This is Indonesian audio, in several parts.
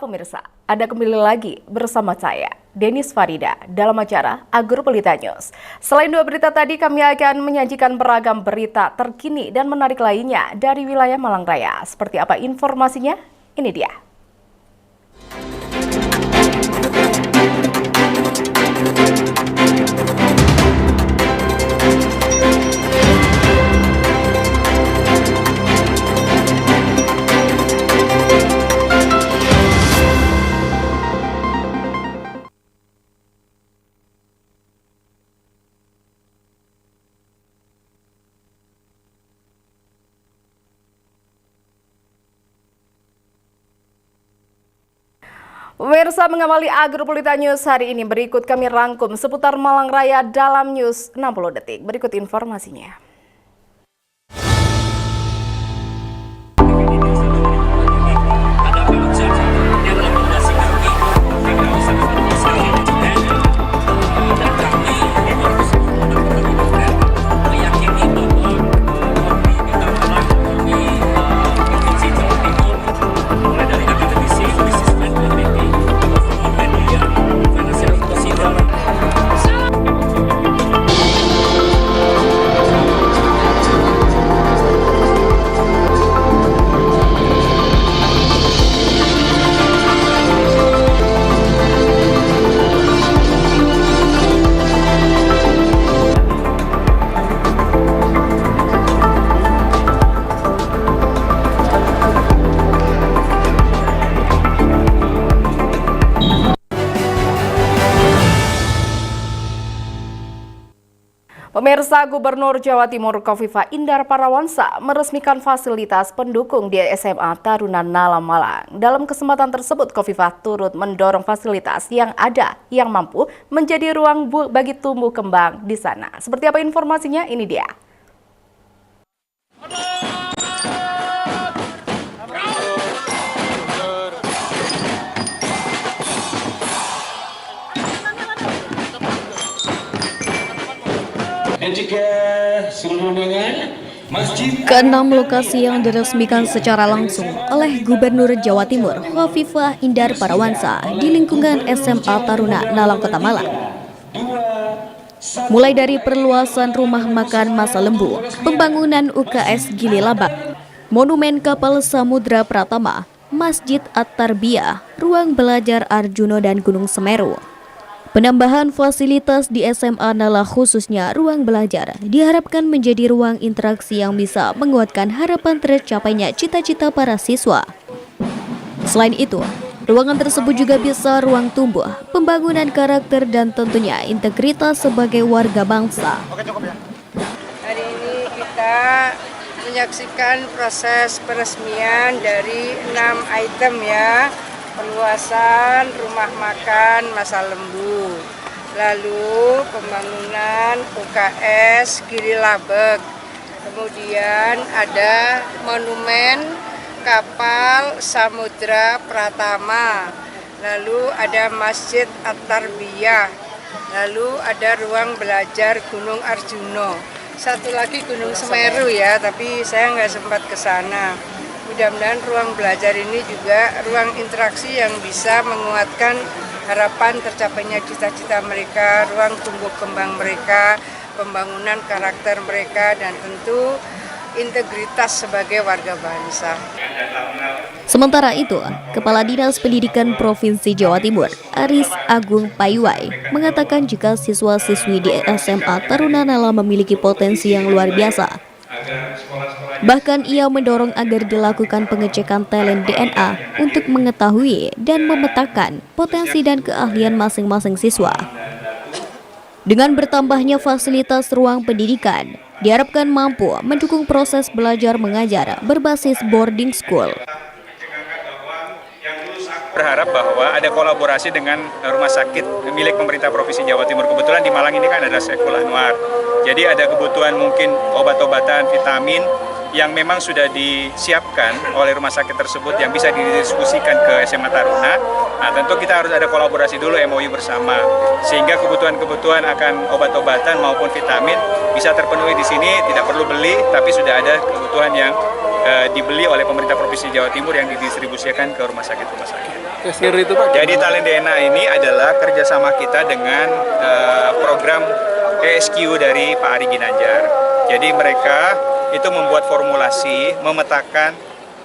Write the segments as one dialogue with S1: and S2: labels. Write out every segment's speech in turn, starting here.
S1: pemirsa, Anda kembali lagi bersama saya, Denis Farida, dalam acara Agro Pelita News. Selain dua berita tadi, kami akan menyajikan beragam berita terkini dan menarik lainnya dari wilayah Malang Raya. Seperti apa informasinya? Ini dia. Pemirsa, mengawali Agro Pelita News hari ini, berikut kami rangkum seputar Malang Raya dalam News 60 detik. Berikut informasinya. Pemirsa, Gubernur Jawa Timur Khofifah Indar Parawansa meresmikan fasilitas pendukung di SMA Taruna Nalam Malang. Dalam kesempatan tersebut, Khofifah turut mendorong fasilitas yang ada yang mampu menjadi ruang bagi tumbuh kembang di sana. Seperti apa informasinya? Ini dia.
S2: Keenam lokasi yang diresmikan secara langsung oleh Gubernur Jawa Timur Khofifah Indar Parawansa di lingkungan SMA Taruna Nalang Kota Malang. Mulai dari perluasan rumah makan Masa Lembu, pembangunan UKS Gili Labak, monumen kapal Samudra Pratama, Masjid At-Tarbiyah, ruang belajar Arjuno dan Gunung Semeru. Penambahan fasilitas di SMA Nala khususnya ruang belajar diharapkan menjadi ruang interaksi yang bisa menguatkan harapan tercapainya cita-cita para siswa. Selain itu, ruangan tersebut juga bisa ruang tumbuh, pembangunan karakter dan tentunya integritas sebagai warga bangsa.
S3: Hari ini kita menyaksikan proses peresmian dari 6 item ya. Perluasan rumah makan Masa Lembu, lalu pembangunan UKS Gili Labak, kemudian ada monumen kapal Samudra Pratama, lalu ada Masjid At-Tarbiyah, lalu ada ruang belajar Gunung Arjuno, satu lagi Gunung Semeru ya, tapi saya nggak sempat ke sana. Mudah-mudahan ruang belajar ini juga ruang interaksi yang bisa menguatkan harapan tercapainya cita-cita mereka, ruang tumbuh kembang mereka, pembangunan karakter mereka, dan tentu integritas sebagai warga bangsa.
S2: Sementara itu, Kepala Dinas Pendidikan Provinsi Jawa Timur, Aris Agung Paiwai, mengatakan jika siswa-siswi di SMA Taruna Nala memiliki potensi yang luar biasa. Bahkan ia mendorong agar dilakukan pengecekan talent DNA untuk mengetahui dan memetakan potensi dan keahlian masing-masing siswa. Dengan bertambahnya fasilitas ruang pendidikan, diharapkan mampu mendukung proses belajar mengajar berbasis boarding school.
S4: Berharap bahwa ada kolaborasi dengan rumah sakit milik pemerintah Provinsi Jawa Timur. Kebetulan di Malang ini kan ada Saiful Anwar. Jadi ada kebutuhan mungkin obat-obatan, vitamin yang memang sudah disiapkan oleh rumah sakit tersebut yang bisa didiskusikan ke SMA Taruna. Nah, tentu kita harus ada kolaborasi dulu, MOU bersama, sehingga kebutuhan-kebutuhan akan obat-obatan maupun vitamin bisa terpenuhi di sini, tidak perlu beli, tapi sudah ada kebutuhan yang dibeli oleh pemerintah Provinsi Jawa Timur yang didistribusikan ke rumah sakit-rumah sakit. Jadi Talendena ini adalah kerjasama kita dengan program ESQ dari Pak Ari Ginanjar. Jadi mereka itu membuat formulasi, memetakan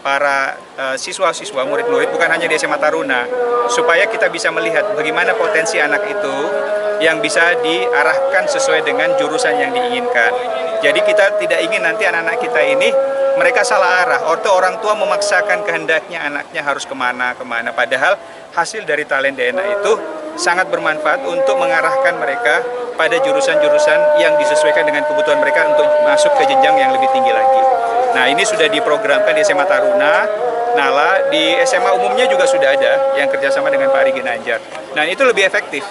S4: para siswa-siswa, murid-murid, bukan hanya di SMA Taruna, supaya kita bisa melihat bagaimana potensi anak itu yang bisa diarahkan sesuai dengan jurusan yang diinginkan. Jadi kita tidak ingin nanti anak-anak kita ini mereka salah arah, atau orang tua memaksakan kehendaknya anaknya harus kemana. Padahal hasil dari Talendena itu sangat bermanfaat untuk mengarahkan mereka pada jurusan-jurusan yang disesuaikan dengan kebutuhan mereka untuk masuk ke jenjang yang lebih tinggi lagi. Nah, ini sudah diprogramkan di SMA Taruna, Nala, di SMA umumnya juga sudah ada yang kerjasama dengan Pak Ari Ginanjar. Nah, itu lebih efektif,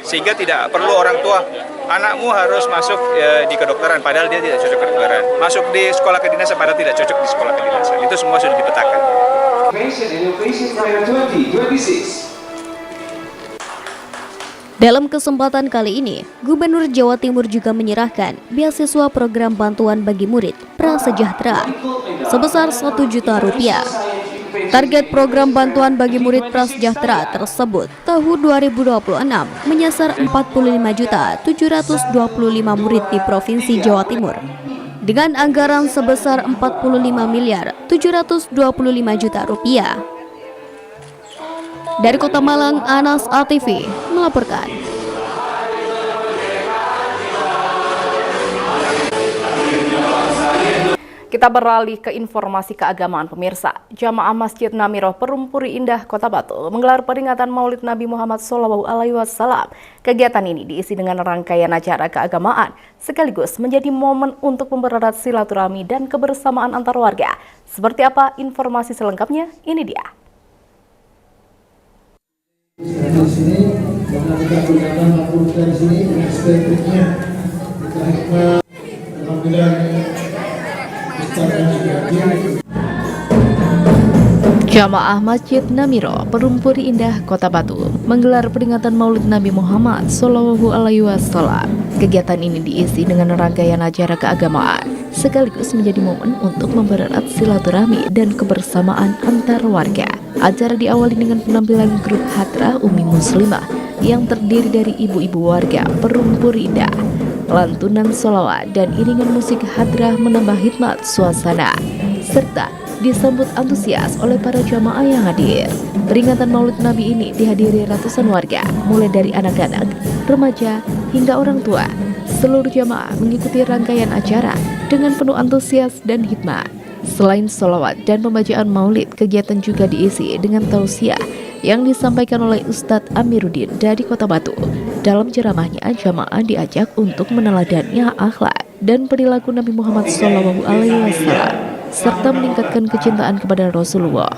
S4: sehingga tidak perlu orang tua, anakmu harus masuk di kedokteran, padahal dia tidak cocok kedokteran. Masuk di sekolah kedinasan, padahal tidak cocok di sekolah kedinasan. Itu semua sudah dipetakan.
S2: Dalam kesempatan kali ini, Gubernur Jawa Timur juga menyerahkan beasiswa program bantuan bagi murid prasejahtera sebesar Rp1.000.000. Target program bantuan bagi murid prasejahtera tersebut tahun 2026 menyasar 45.725 murid di Provinsi Jawa Timur dengan anggaran sebesar Rp45.725.000.000. Dari Kota Malang, Anas ATV melaporkan.
S1: Kita beralih ke informasi keagamaan pemirsa. Jamaah Masjid Namiroh Perumpuri Indah, Kota Batu menggelar peringatan Maulid Nabi Muhammad SAW. Kegiatan ini diisi dengan rangkaian acara keagamaan, sekaligus menjadi momen untuk mempererat silaturahmi dan kebersamaan antar warga. Seperti apa informasi selengkapnya? Ini dia.
S5: Di sini karena kita gunakan lampu dari sini dengan sebaik-baiknya kita hikmah alhamdulillah
S1: Jamaah Masjid Namiroh Perumpuri Indah, Kota Batu menggelar peringatan Maulid Nabi Muhammad SAW. Kegiatan ini diisi dengan rangkaian acara keagamaan, sekaligus menjadi momen untuk mempererat silaturahmi dan kebersamaan antar warga. Acara diawali dengan penampilan grup Hadrah Umi Muslimah yang terdiri dari ibu-ibu warga Perumpuri Indah. Lantunan sholawat dan iringan musik Hadrah menambah hikmat suasana, serta disambut antusias oleh para jamaah yang hadir. Peringatan Maulid Nabi ini dihadiri ratusan warga, mulai dari anak-anak, remaja, hingga orang tua. Seluruh jamaah mengikuti rangkaian acara dengan penuh antusias dan hikmat. Selain sholawat dan pembacaan maulid, kegiatan juga diisi dengan tausiah yang disampaikan oleh Ustadz Amiruddin dari Kota Batu. Dalam ceramahnya, jamaah diajak untuk meneladani akhlak dan perilaku Nabi Muhammad SAW, serta meningkatkan kecintaan kepada Rasulullah.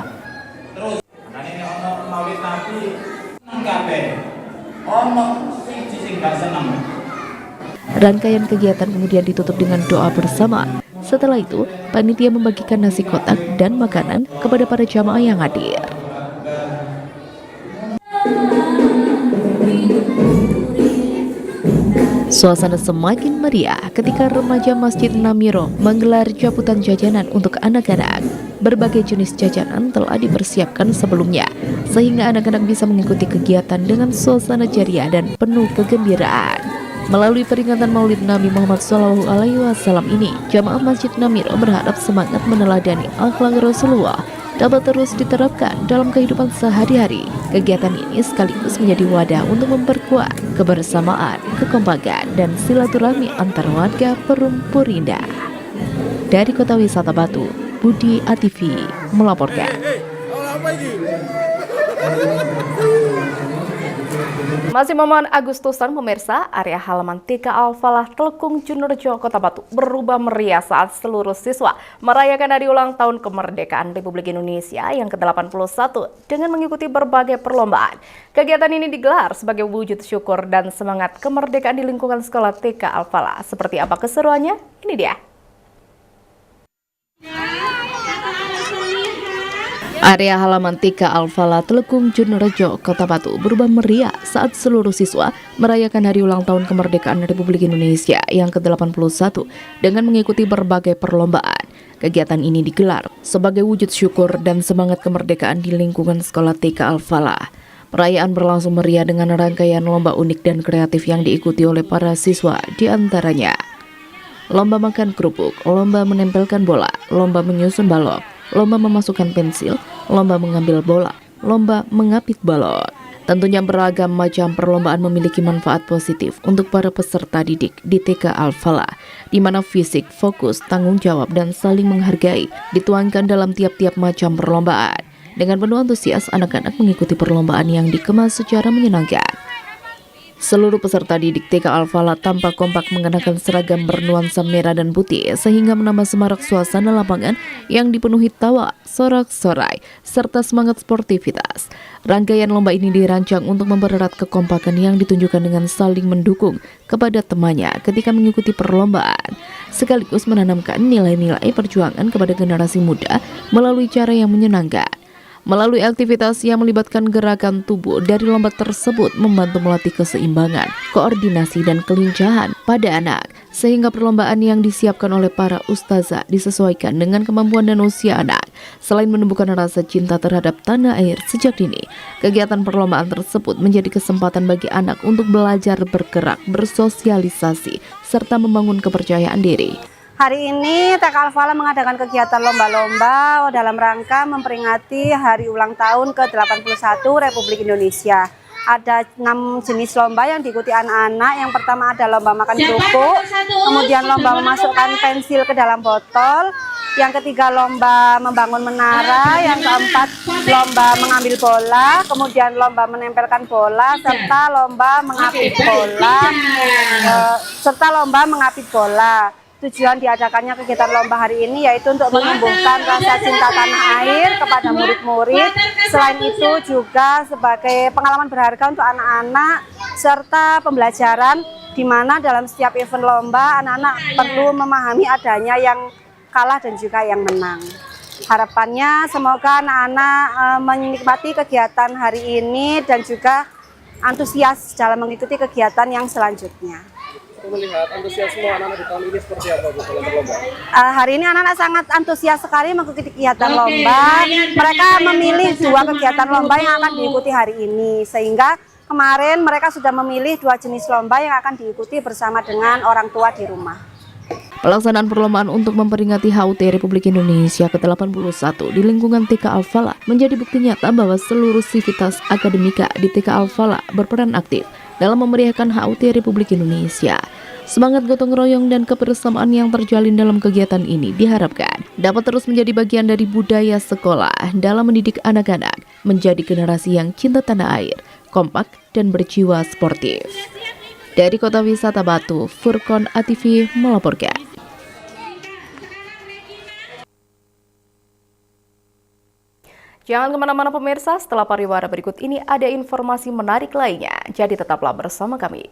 S1: Rangkaian kegiatan kemudian ditutup dengan doa bersama. Setelah itu, panitia membagikan nasi kotak dan makanan kepada para jamaah yang hadir. Suasana semakin meriah ketika remaja Masjid Namiroh menggelar jabutan jajanan untuk anak-anak. Berbagai jenis jajanan telah dipersiapkan sebelumnya, sehingga anak-anak bisa mengikuti kegiatan dengan suasana ceria dan penuh kegembiraan. Melalui peringatan Maulid Nabi Muhammad SAW ini, jamaah Masjid Namiroh berharap semangat meneladani akhlak Rasulullah dapat terus diterapkan dalam kehidupan sehari-hari. Kegiatan ini sekaligus menjadi wadah untuk memperkuat kebersamaan, kekompakan, dan silaturahmi antar warga Perumpuri Indah. Dari Kota Wisata Batu, Budi ATV melaporkan. Masih momen Agustusan pemirsa, area halaman TK Al-Falah Telukung Junrejo, Kota Batu berubah meriah saat seluruh siswa merayakan hari ulang tahun kemerdekaan Republik Indonesia yang ke-81 dengan mengikuti berbagai perlombaan. Kegiatan ini digelar sebagai wujud syukur dan semangat kemerdekaan di lingkungan sekolah TK Al-Falah. Seperti apa keseruannya? Ini dia. Area halaman TK Al-Falah Telukung Jonorejo, Kota Batu berubah meriah saat seluruh siswa merayakan hari ulang tahun kemerdekaan Republik Indonesia yang ke-81 dengan mengikuti berbagai perlombaan. Kegiatan ini digelar sebagai wujud syukur dan semangat kemerdekaan di lingkungan sekolah TK Al-Falah. Perayaan berlangsung meriah dengan rangkaian lomba unik dan kreatif yang diikuti oleh para siswa, di antaranya lomba makan kerupuk, lomba menempelkan bola, lomba menyusun balok, lomba memasukkan pensil, lomba mengambil bola, lomba mengapit balon. Tentunya beragam macam perlombaan memiliki manfaat positif untuk para peserta didik di TK Al-Falah, di mana fisik, fokus, tanggung jawab, dan saling menghargai dituangkan dalam tiap-tiap macam perlombaan. Dengan penuh antusias, anak-anak mengikuti perlombaan yang dikemas secara menyenangkan. Seluruh peserta didik TK Al-Falah tampak kompak mengenakan seragam bernuansa merah dan putih sehingga menambah semarak suasana lapangan yang dipenuhi tawa, sorak-sorai, serta semangat sportivitas. Rangkaian lomba ini dirancang untuk mempererat kekompakan yang ditunjukkan dengan saling mendukung kepada temannya ketika mengikuti perlombaan, sekaligus menanamkan nilai-nilai perjuangan kepada generasi muda melalui cara yang menyenangkan. Melalui aktivitas yang melibatkan gerakan tubuh dari lomba tersebut membantu melatih keseimbangan, koordinasi, dan kelincahan pada anak, sehingga perlombaan yang disiapkan oleh para ustazah disesuaikan dengan kemampuan dan usia anak. Selain menumbuhkan rasa cinta terhadap tanah air sejak dini, kegiatan perlombaan tersebut menjadi kesempatan bagi anak untuk belajar bergerak, bersosialisasi, serta membangun kepercayaan diri.
S6: Hari ini TK Al-Falah mengadakan kegiatan lomba-lomba dalam rangka memperingati hari ulang tahun ke-81 Republik Indonesia. Ada 6 jenis lomba yang diikuti anak-anak. Yang pertama ada lomba makan kerupuk, kemudian lomba memasukkan pensil ke dalam botol, yang ketiga lomba membangun menara, yang keempat lomba mengambil bola, kemudian lomba menempelkan bola, serta lomba mengapit bola. Tujuan diadakannya kegiatan lomba hari ini yaitu untuk menumbuhkan rasa cinta tanah air kepada murid-murid. Selain itu juga sebagai pengalaman berharga untuk anak-anak serta pembelajaran, di mana dalam setiap event lomba anak-anak perlu memahami adanya yang kalah dan juga yang menang. Harapannya semoga anak-anak menikmati kegiatan hari ini dan juga antusias dalam mengikuti kegiatan yang selanjutnya.
S7: Melihat antusiasme anak-anak di tahun ini seperti apa Bu dalam berlomba?
S6: Hari ini anak-anak sangat antusias sekali mengikuti kegiatan lomba. Mereka memilih 2 kegiatan lomba yang akan diikuti hari ini, sehingga kemarin mereka sudah memilih 2 jenis lomba yang akan diikuti bersama dengan orang tua di rumah.
S1: Pelaksanaan perlombaan untuk memperingati HUT Republik Indonesia ke-81 di lingkungan TK Al-Falah menjadi bukti nyata bahwa seluruh sivitas akademika di TK Al-Falah berperan aktif dalam memeriahkan HUT Republik Indonesia. Semangat gotong royong dan kebersamaan yang terjalin dalam kegiatan ini diharapkan dapat terus menjadi bagian dari budaya sekolah dalam mendidik anak-anak menjadi generasi yang cinta tanah air, kompak, dan berjiwa sportif. Dari Kota Wisata Batu, Furqon ATV melaporkan. Jangan kemana-mana pemirsa, setelah pariwara berikut ini ada informasi menarik lainnya, jadi tetaplah bersama kami.